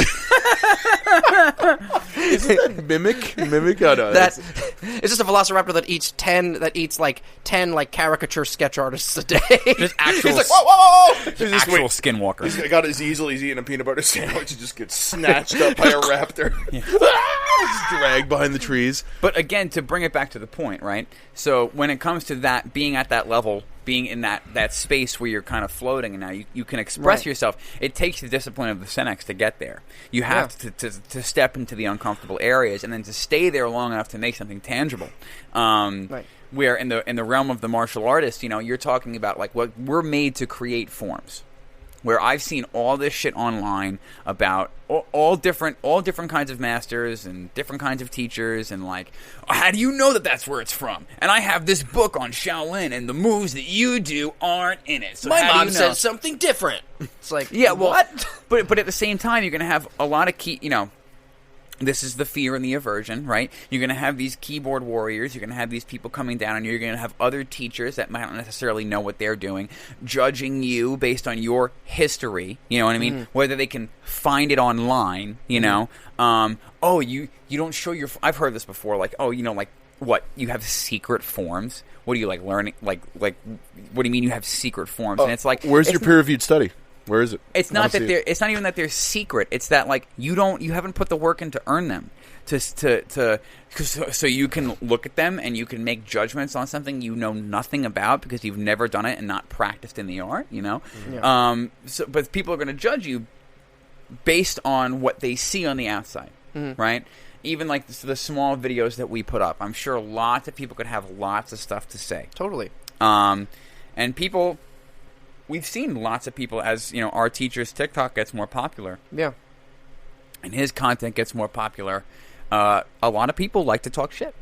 S1: Isn't that mimic? Mimic? Oh, no,
S3: It's just a velociraptor that eats 10 like caricature sketch artists a day.
S2: Just actual,
S1: he's like, whoa!
S2: actual skinwalker.
S1: He's got his easel. He's eating a peanut butter sandwich. He just gets snatched up by a raptor. Just dragged behind the trees.
S2: But again, to bring it back to the point, right? So when it comes to that, being at that level, being in that space where you're kind of floating, and now you can express yourself. It takes the discipline of the Senex to get there. You have to step into the uncomfortable areas, and then to stay there long enough to make something tangible. Where in the realm of the martial artist, you're talking about like what we're made to create forms. Where I've seen all this shit online about all different kinds of masters and different kinds of teachers, and like, how do you know that that's where it's from? And I have this book on Shaolin, and the moves that you do aren't in it. So
S3: my mom says something different. It's like, what?
S2: But at the same time, you're going to have a lot of key, this is the fear and the aversion, right? You're going to have these keyboard warriors. You're going to have these people coming down, and you're going to have other teachers that might not necessarily know what they're doing, judging you based on your history. You know what I mean? Whether they can find it online, you know. You don't show your... I've heard this before, like, what? You have secret forms? What are you, like, learning? Like, what do you mean you have secret forms? And it's like...
S1: Where's your peer-reviewed study? Where is it?
S2: It's not that they're. It's not even that they're secret. It's that like you haven't put the work in to earn them, so you can look at them and you can make judgments on something you know nothing about because you've never done it and not practiced in the art. But people are going to judge you based on what they see on the outside, right? Even like the small videos that we put up, I'm sure lots of people could have lots of stuff to say.
S3: Totally.
S2: And people. We've seen lots of people as, our teacher's TikTok gets more popular.
S3: Yeah.
S2: And his content gets more popular. A lot of people like to talk shit.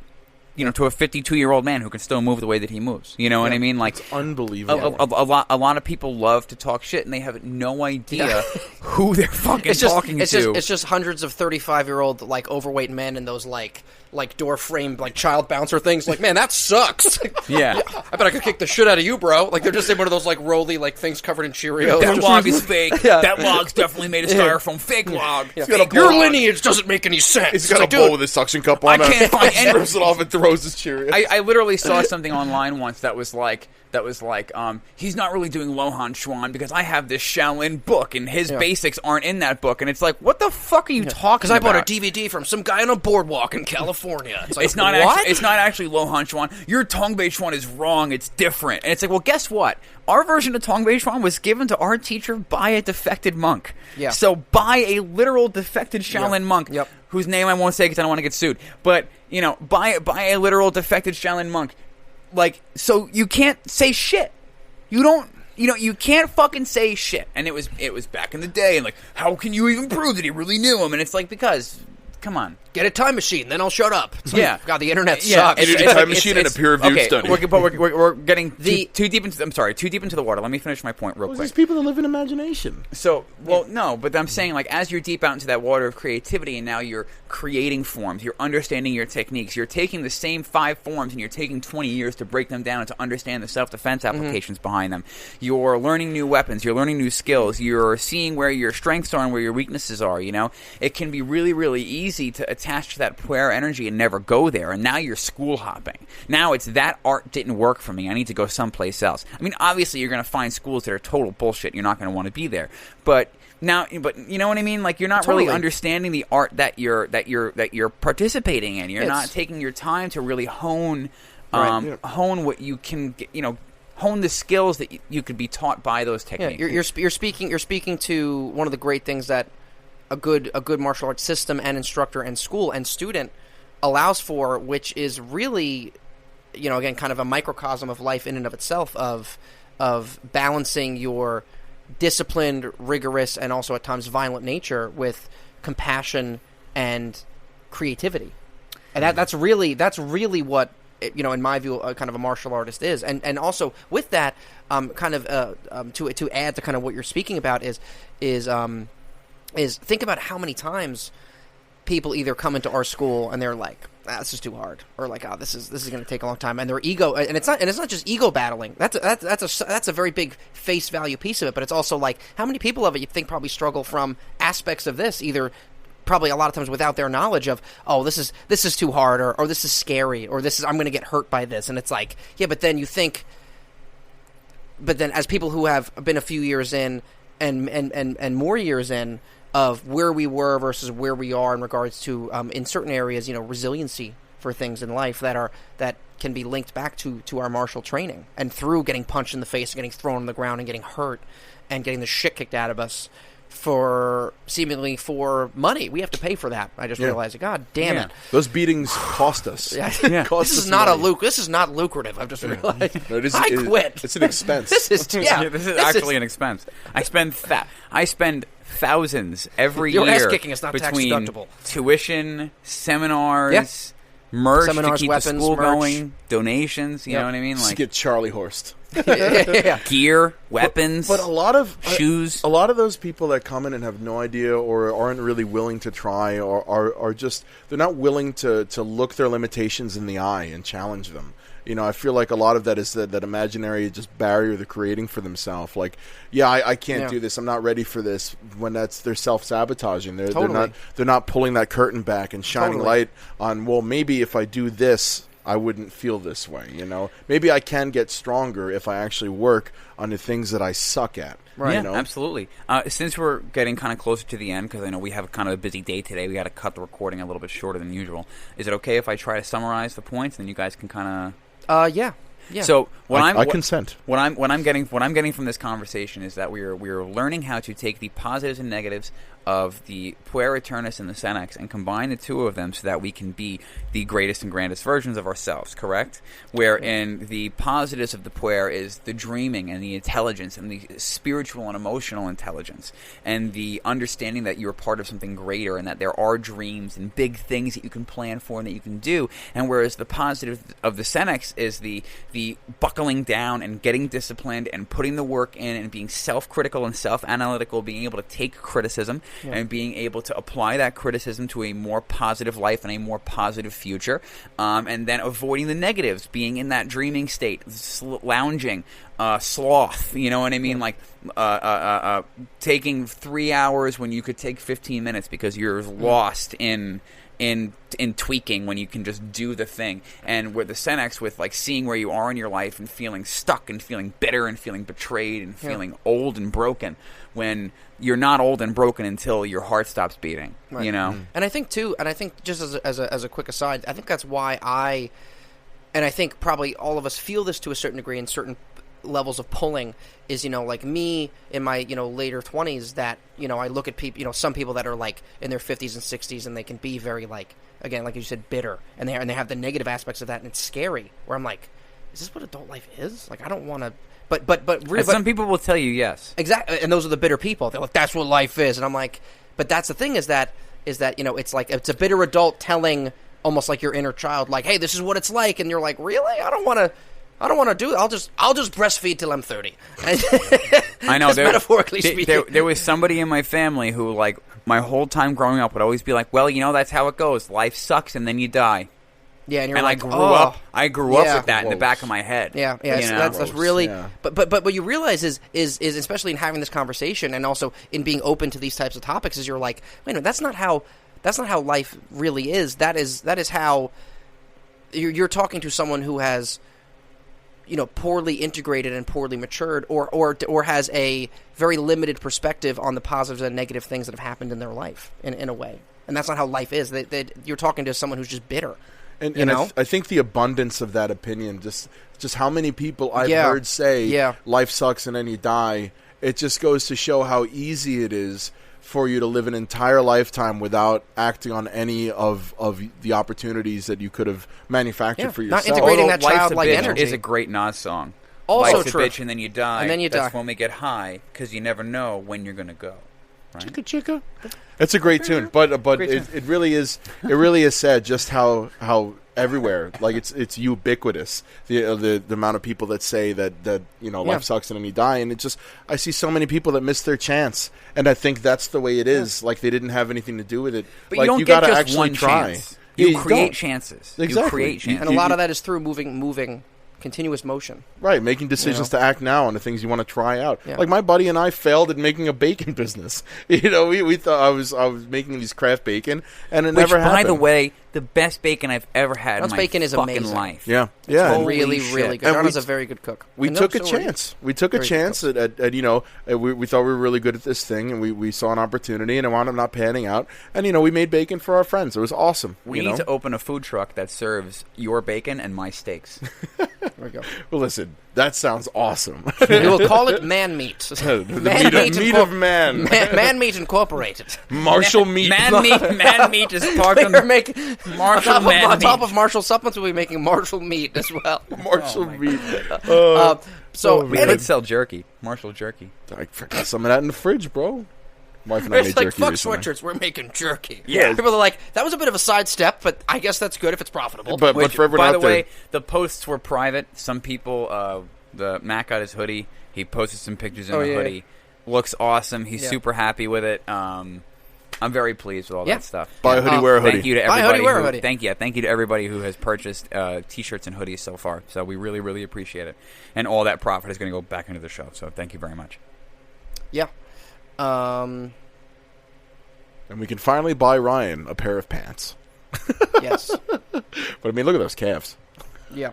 S2: To a 52-year-old man who can still move the way that he moves. You know what I mean? Like,
S1: it's unbelievable.
S2: A lot of people love to talk shit, and they have no idea who they're fucking talking to.
S3: It's just hundreds of 35-year-old like overweight men in those like door frame like child bouncer things. Like, man, that sucks.
S2: Yeah,
S3: I bet I could kick the shit out of you, bro. Like, they're just in one of those like roly like things covered in Cheerios.
S2: That log is fake. That log's definitely made of styrofoam. Fake log. Fake
S3: Your
S2: log.
S3: lineage doesn't make any sense.
S1: He's got a bowl with a suction cup on.
S2: I can't find any.
S1: Rips it off and throws his Cheerios.
S2: I literally saw something online once that was like, he's not really doing Lohan Chuan because I have this Shaolin book and his basics aren't in that book. And it's like, what the fuck are you talking about?
S3: Because I bought a DVD from some guy on a boardwalk in California. It's like,
S2: it's not actually Lohan Chuan. Your Tongbei Chuan is wrong. It's different. And it's like, well, guess what? Our version of Tongbei Chuan was given to our teacher by a defected monk. Yeah. So by a literal defected Shaolin monk, whose name I won't say because I don't want to get sued. But, by a literal defected Shaolin monk. Like, so you can't say shit. You can't fucking say shit. And it was back in the day, and like, how can you even prove that he really knew him? And it's like, because, come on.
S3: Get a time machine, then I'll shut up. It's
S2: like,
S3: yeah. God, the internet sucks.
S1: And a time machine and a peer-reviewed study.
S2: We're getting too deep into the water. Let me finish my point real quick.
S1: There's people that live in imagination.
S2: So, no, but I'm saying, like, as you're deep out into that water of creativity, and now you're creating forms, you're understanding your techniques, you're taking the same 5 forms, and you're taking 20 years to break them down and to understand the self-defense applications behind them. You're learning new weapons, you're learning new skills, you're seeing where your strengths are and where your weaknesses are, It can be really, really easy to attach to that Puer energy and never go there, and now you're school hopping. Now it's that art didn't work for me, I need to go someplace else. I mean, obviously you're going to find schools that are total bullshit, you're not going to want to be there, but you know what I mean? Like, you're not really understanding the art that you're participating in. You're not taking your time to really hone what you can get, hone the skills that you could be taught by those techniques.
S3: You're speaking to one of the great things that a good martial arts system and instructor and school and student allows for, which is really, again, kind of a microcosm of life in and of itself, of balancing your disciplined, rigorous, and also at times violent nature with compassion and creativity. And that's really what, in my view, kind of a martial artist is. And also with that, to add to kind of what you're speaking about is think about how many times people either come into our school and they're like, this is too hard, or like, oh, this is going to take a long time, and their ego, and it's not just ego battling. That's a very big face value piece of it, but it's also like, how many people of it you think probably struggle from aspects of this, either probably a lot of times without their knowledge of, oh, this is too hard, or this is scary, or I'm going to get hurt by this, and it's like, yeah, but then as people who have been a few years in and more years in, of where we were versus where we are in regards to in certain areas, resiliency for things in life that can be linked back to our martial training, and through getting punched in the face and getting thrown on the ground and getting hurt and getting the shit kicked out of us seemingly for money. We have to pay for that. I just realized, God damn it.
S1: Those beatings cost us.
S3: This is not This is not lucrative. I've just realized.
S1: No,
S3: I quit.
S1: It's an expense.
S2: This is actually an expense. I spend thousands every year
S3: ass kicking is not
S2: between
S3: tax deductible.
S2: Tuition, seminars, merch to keep
S3: weapons,
S2: the school
S3: merch.
S2: going, donations. You know what I mean?
S1: Just get Charlie horsed.
S2: Gear, weapons,
S1: but a lot of
S2: shoes.
S1: A lot of those people that come in and have no idea or aren't really willing to try, or are just, they're not willing to look their limitations in the eye and challenge them. I feel like a lot of that is that imaginary just barrier they're creating for themselves. Like, I can't do this. I'm not ready for this. When they're self-sabotaging. They're not pulling that curtain back and shining light on, well, maybe if I do this, I wouldn't feel this way. Maybe I can get stronger if I actually work on the things that I suck at.
S2: Right. Yeah, absolutely. Since we're getting kind of closer to the end, because I know we have kind of a busy day today, we got to cut the recording a little bit shorter than usual. Is it okay if I try to summarize the points, and then you guys can kind of...
S3: Yeah.
S2: So
S1: I consent.
S2: What I'm getting from this conversation is that we're learning how to take the positives and negatives of the Puer, Aeternus, and the Senex and combine the two of them so that we can be the greatest and grandest versions of ourselves, correct? Wherein the positives of the Puer is the dreaming and the intelligence and the spiritual and emotional intelligence and the understanding that you're part of something greater and that there are dreams and big things that you can plan for and that you can do. And whereas the positive of the Senex is the buckling down and getting disciplined and putting the work in and being self-critical and self-analytical, being able to take criticism and being able to apply that criticism to a more positive life and a more positive future, and then avoiding the negatives, being in that dreaming state, lounging, sloth, you know what I mean? Like taking 3 hours when you could take 15 minutes because you're lost in tweaking when you can just do the thing. And with the Senex, with like seeing where you are in your life and feeling stuck and feeling bitter and feeling betrayed and feeling old and broken, when you're not old and broken until your heart stops beating, you know?
S3: And I think too, just as a quick aside, I think that's why I think probably all of us feel this to a certain degree in certain levels of pulling, is, like me in my, later 20s, that, I look at people, some people that are like in their 50s and 60s, and they can be very like, again, like you said, bitter, and they have the negative aspects of that, and it's scary, where I'm like, is this what adult life is? Like, I don't want to, but really,
S2: some people will tell you yes.
S3: Exactly, and those are the bitter people. They're like, that's what life is, and I'm like, but that's the thing, is that it's like, it's a bitter adult telling almost like your inner child, like, hey, this is what it's like, and you're like, really? I don't want to do it. I'll just breastfeed till I'm 30.
S2: I know.
S3: Metaphorically speaking.
S2: There was somebody in my family who, like, my whole time growing up would always be like, well, that's how it goes. Life sucks and then you die.
S3: Yeah, and you're
S2: and
S3: like,
S2: I grew up with that in the back of my head.
S3: Yeah. That's really. Yeah. But what you realize is especially in having this conversation and also in being open to these types of topics, is you're like, wait a minute, that's not how life really is. That is how you're talking to someone who has, poorly integrated and poorly matured, or has a very limited perspective on the positives and negative things that have happened in their life, in a way. And that's not how life is. You're talking to someone who's just bitter.
S1: And I think the abundance of that opinion, just how many people I've heard say life sucks and then you die, it just goes to show how easy it is for you to live an entire lifetime without acting on any of the opportunities that you could have manufactured for yourself.
S3: Not integrating that childlike
S2: Life's a Bitch
S3: energy.
S2: Is a great Nas song.
S3: Also
S2: Life's
S3: true.
S2: a bitch and then you die.
S3: And then you
S2: That's
S3: die.
S2: when we get high, because you never know when you're going to go. Right?
S1: Chicka chicka. It's a great tune, but it really is sad just how everywhere. Like it's ubiquitous. The amount of people that say that life sucks and then you die, and I see so many people that miss their chance, and I think that's the way it is. Like they didn't have anything to do with it.
S2: But
S1: like,
S2: you don't
S1: you
S2: get
S1: gotta
S2: just
S1: actually
S2: one
S1: try.
S2: chance. You create
S1: don't.
S2: chances.
S1: Exactly.
S2: You create chances.
S3: And a lot of that is through moving, continuous motion.
S1: Right, making decisions to act now on the things you want to try out.
S3: Yeah.
S1: Like my buddy and I failed at making a bacon business. We thought I was making these craft bacon, and it never happened.
S2: By the way, the best bacon I've ever had in
S3: John's
S2: my
S3: bacon is
S2: fucking
S3: amazing.
S2: life.
S1: Yeah.
S2: Holy
S3: Really,
S2: shit.
S3: really good.
S1: And
S3: John is a very good cook.
S1: We
S3: And
S1: took a
S3: so are you.
S1: chance. We took a
S3: Very good
S1: chance
S3: cooks.
S1: at we thought we were really good at this thing, and we saw an opportunity, and it wound up not panning out. And we made bacon for our friends. It was awesome.
S2: We need to open a food truck that serves your bacon and my steaks.
S3: There we go.
S1: Well, listen, that sounds awesome.
S3: We will call it Man Meat.
S1: The meat of man.
S3: Man Meat Incorporated.
S1: Marshall meat.
S2: Man meat is part of
S3: We're making
S2: Marshall
S3: on
S2: Man
S3: top
S2: meat.
S3: of Marshall supplements, we'll be making Marshall meat as well.
S1: Marshall meat.
S3: So
S2: We could sell jerky. Marshall jerky.
S1: I forgot some of that in the fridge, bro. Wife and I
S3: it's
S1: made
S3: like
S1: jerky
S3: fuck
S1: recently.
S3: sweatshirts. We're making jerky.
S1: Yeah.
S3: People are like, that was a bit of a sidestep, but I guess that's good if it's profitable.
S1: But
S2: Which,
S1: for everyone
S2: by
S1: out
S2: the
S1: there,
S2: way, the posts were private. Some people, the Matt got his hoodie. He posted some pictures in the hoodie. Looks awesome. He's super happy with it. I'm very pleased with all that stuff.
S1: buy a hoodie, wear a hoodie.
S2: Thank you to
S3: Buy a
S2: everybody.
S3: hoodie, wear a hoodie.
S2: Thank you to everybody who has purchased T-shirts and hoodies so far. So we really, really appreciate it. And all that profit is going to go back into the show. So thank you very much.
S3: Yeah.
S1: And we can finally buy Ryan a pair of pants.
S3: Yes.
S1: But I mean, look at those calves.
S3: Yeah.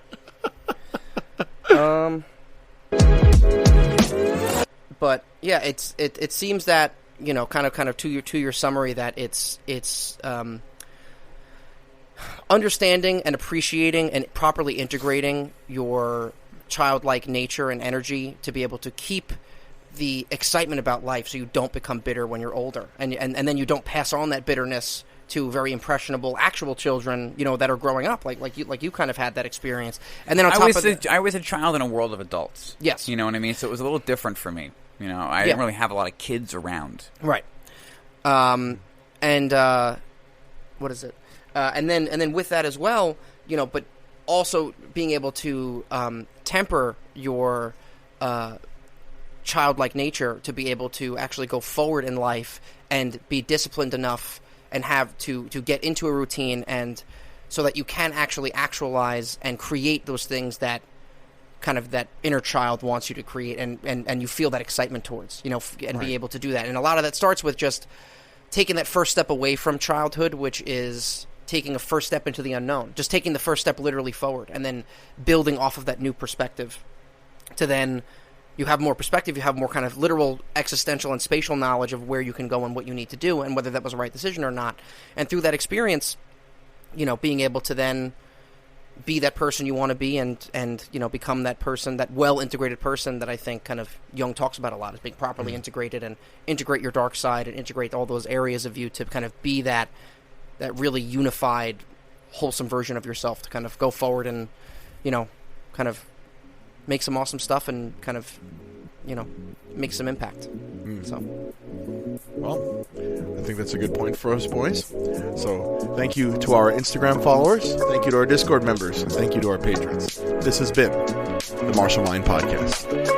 S3: But yeah, it seems that kind of to your summary that it's understanding and appreciating and properly integrating your childlike nature and energy to be able to keep the excitement about life, so you don't become bitter when you're older, and then you don't pass on that bitterness to very impressionable actual children, that are growing up, like you kind of had that experience. And then on top of that,
S2: I was a child in a world of adults.
S3: Yes.
S2: You know what I mean? So it was a little different for me. I didn't really have a lot of kids around.
S3: right? And what is it? And then with that as well, but also being able to temper your childlike nature to be able to actually go forward in life and be disciplined enough and have to get into a routine, and so that you can actually actualize and create those things that kind of that inner child wants you to create, and you feel that excitement towards, and be able to do that. And a lot of that starts with just taking that first step away from childhood, which is taking a first step into the unknown, just taking the first step literally forward, and then building off of that new perspective to then you have more perspective, you have more kind of literal existential and spatial knowledge of where you can go and what you need to do and whether that was the right decision or not. And through that experience, being able to then be that person you want to be and become that person, that well-integrated person that I think kind of Jung talks about a lot, is being properly integrated, and integrate your dark side and integrate all those areas of you to kind of be that really unified, wholesome version of yourself to kind of go forward and, kind of make some awesome stuff and kind of, make some impact. So,
S1: well, I think that's a good point for us, boys. So, thank you to our Instagram followers. Thank you to our Discord members. And thank you to our patrons. This has been the Martial Mind Podcast.